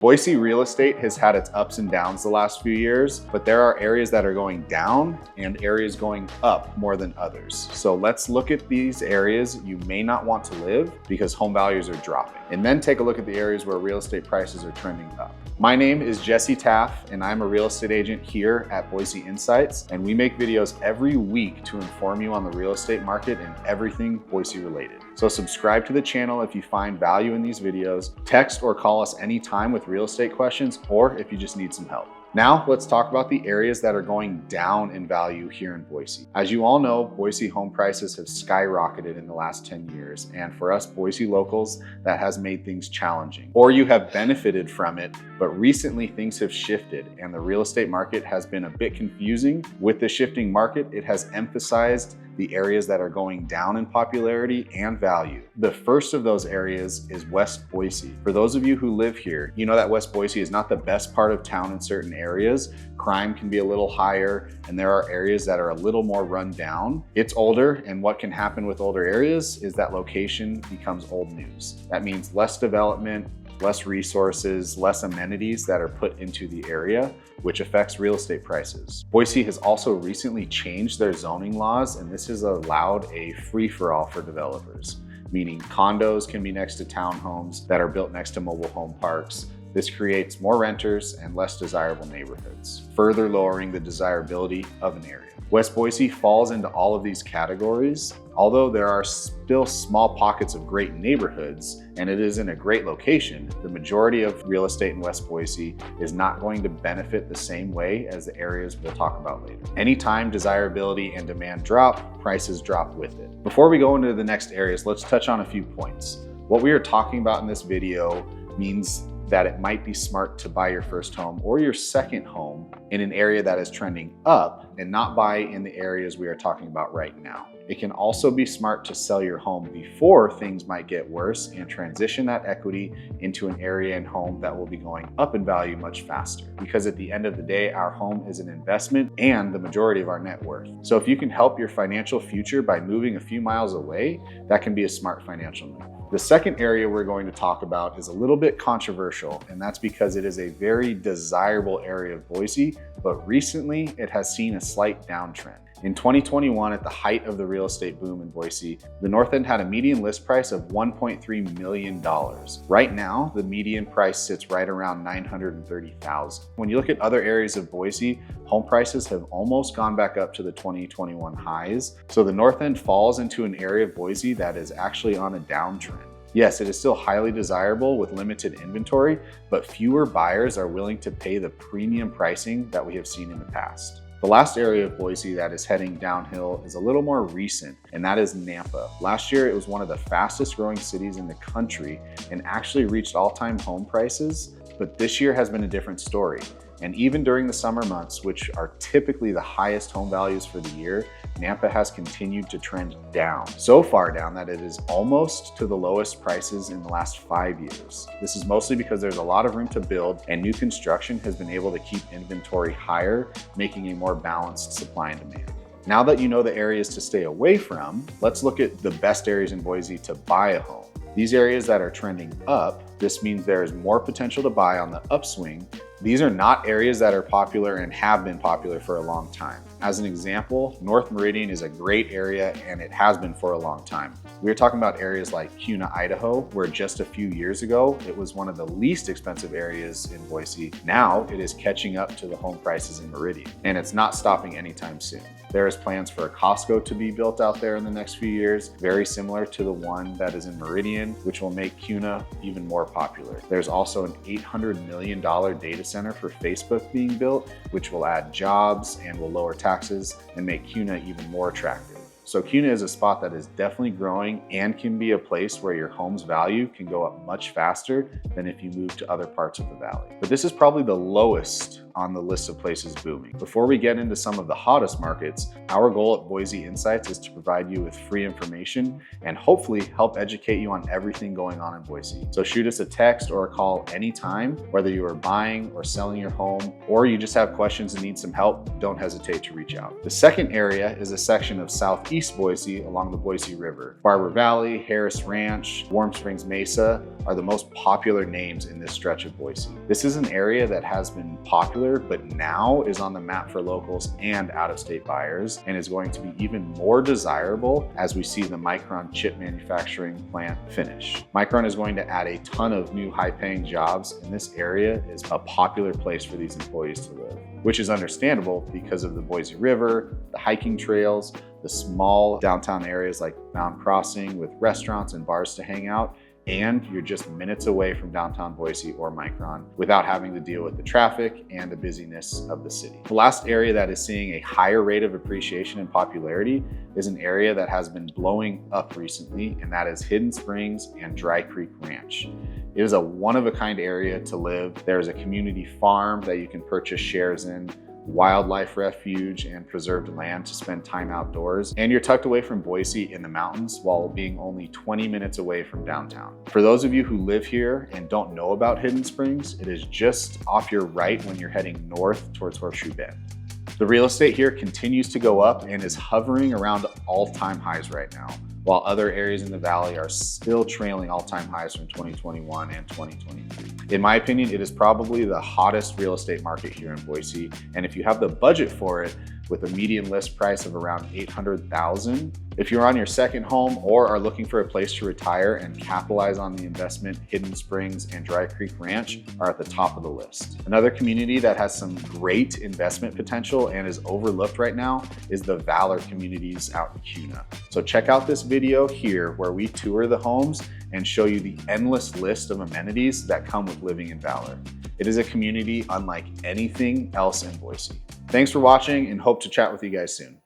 Boise real estate has had its ups and downs the last few years, but there are areas that are going down and areas going up more than others. So let's look at these areas you may not want to live because home values are dropping, and then take a look at the areas where real estate prices are trending up. My name is Jesse Taff, and I'm a real estate agent here at Boise Insights, and we make videos every week to inform you on the real estate market and everything Boise related. So subscribe to the channel if you find value in these videos. Text or call us anytime with real estate questions, or if you just need some help. Now let's talk about the areas that are going down in value here in Boise. As you all know, Boise home prices have skyrocketed in the last 10 years. And for us Boise locals, that has made things challenging. Or you have benefited from it, but recently things have shifted and the real estate market has been a bit confusing. With the shifting market, it has emphasized the areas that are going down in popularity and value. The first of those areas is West Boise. For those of you who live here, you know that West Boise is not the best part of town in certain areas. Crime can be a little higher, and there are areas that are a little more run down. It's older, and what can happen with older areas is that location becomes old news. That means less development, less resources, less amenities that are put into the area, which affects real estate prices. Boise has also recently changed their zoning laws, and this has allowed a free-for-all for developers, meaning condos can be next to townhomes that are built next to mobile home parks. This creates more renters and less desirable neighborhoods, further lowering the desirability of an area. West Boise falls into all of these categories, although there are still small pockets of great neighborhoods and it is in a great location. The majority of real estate in West Boise is not going to benefit the same way as the areas we'll talk about later. Anytime desirability and demand drop, prices drop with it. Before we go into the next areas, let's touch on a few points. What we are talking about in this video means that it might be smart to buy your first home or your second home in an area that is trending up and not buy in the areas we are talking about right now. It can also be smart to sell your home before things might get worse and transition that equity into an area and home that will be going up in value much faster. Because at the end of the day, our home is an investment and the majority of our net worth. So if you can help your financial future by moving a few miles away, that can be a smart financial move. The second area we're going to talk about is a little bit controversial, and that's because it is a very desirable area of Boise, but recently it has seen a slight downtrend. In 2021, at the height of the real estate boom in Boise, the North End had a median list price of $1.3 million. Right now, the median price sits right around $930,000. When you look at other areas of Boise, home prices have almost gone back up to the 2021 highs. So the North End falls into an area of Boise that is actually on a downtrend. Yes, it is still highly desirable with limited inventory, but fewer buyers are willing to pay the premium pricing that we have seen in the past. The last area of Boise that is heading downhill is a little more recent, and that is Nampa. Last year, it was one of the fastest growing cities in the country and actually reached all-time home prices, but this year has been a different story. And even during the summer months, which are typically the highest home values for the year, Nampa has continued to trend down. So far down that it is almost to the lowest prices in the last 5 years. This is mostly because there's a lot of room to build and new construction has been able to keep inventory higher, making a more balanced supply and demand. Now that you know the areas to stay away from, let's look at the best areas in Boise to buy a home. These areas that are trending up, this means there is more potential to buy on the upswing. These are not areas that are popular and have been popular for a long time. As an example, North Meridian is a great area and it has been for a long time. We're talking about areas like Kuna, Idaho, where just a few years ago, it was one of the least expensive areas in Boise. Now it is catching up to the home prices in Meridian, and it's not stopping anytime soon. There is plans for a Costco to be built out there in the next few years, very similar to the one that is in Meridian, which will make Kuna even more popular. There's also an $800 million data center for Facebook being built, which will add jobs and will lower taxes and make Kuna even more attractive. So Kuna is a spot that is definitely growing and can be a place where your home's value can go up much faster than if you move to other parts of the valley. But this is probably the lowest on the list of places booming. Before we get into some of the hottest markets, our goal at Boise Insights is to provide you with free information and hopefully help educate you on everything going on in Boise. So shoot us a text or a call anytime, whether you are buying or selling your home, or you just have questions and need some help, don't hesitate to reach out. The second area is a section of southeast Boise along the Boise River. Barber Valley, Harris Ranch, Warm Springs Mesa are the most popular names in this stretch of Boise. This is an area that has been popular, but now is on the map for locals and out-of-state buyers, and is going to be even more desirable as we see the Micron chip manufacturing plant finish. Micron is going to add a ton of new high-paying jobs, and this area is a popular place for these employees to live, which is understandable because of the Boise River, the hiking trails, the small downtown areas like Mound Crossing with restaurants and bars to hang out, and you're just minutes away from downtown Boise or Micron without having to deal with the traffic and the busyness of the city. The last area that is seeing a higher rate of appreciation and popularity is an area that has been blowing up recently, and that is Hidden Springs and Dry Creek Ranch. It is a one-of-a-kind area to live. There's a community farm that you can purchase shares in, wildlife refuge, and preserved land to spend time outdoors. And you're tucked away from Boise in the mountains while being only 20 minutes away from downtown. For those of you who live here and don't know about Hidden Springs, it is just off your right when you're heading north towards Horseshoe Bend. The real estate here continues to go up and is hovering around all-time highs right now, while other areas in the valley are still trailing all-time highs from 2021 and 2023. In my opinion, it is probably the hottest real estate market here in Boise, and if you have the budget for it, with a median list price of around $800,000. If you're on your second home or are looking for a place to retire and capitalize on the investment, Hidden Springs and Dry Creek Ranch are at the top of the list. Another community that has some great investment potential and is overlooked right now is the Valor communities out in Kuna. So check out this video here where we tour the homes and show you the endless list of amenities that come with living in Valor. It is a community unlike anything else in Boise. Thanks for watching and hope to chat with you guys soon.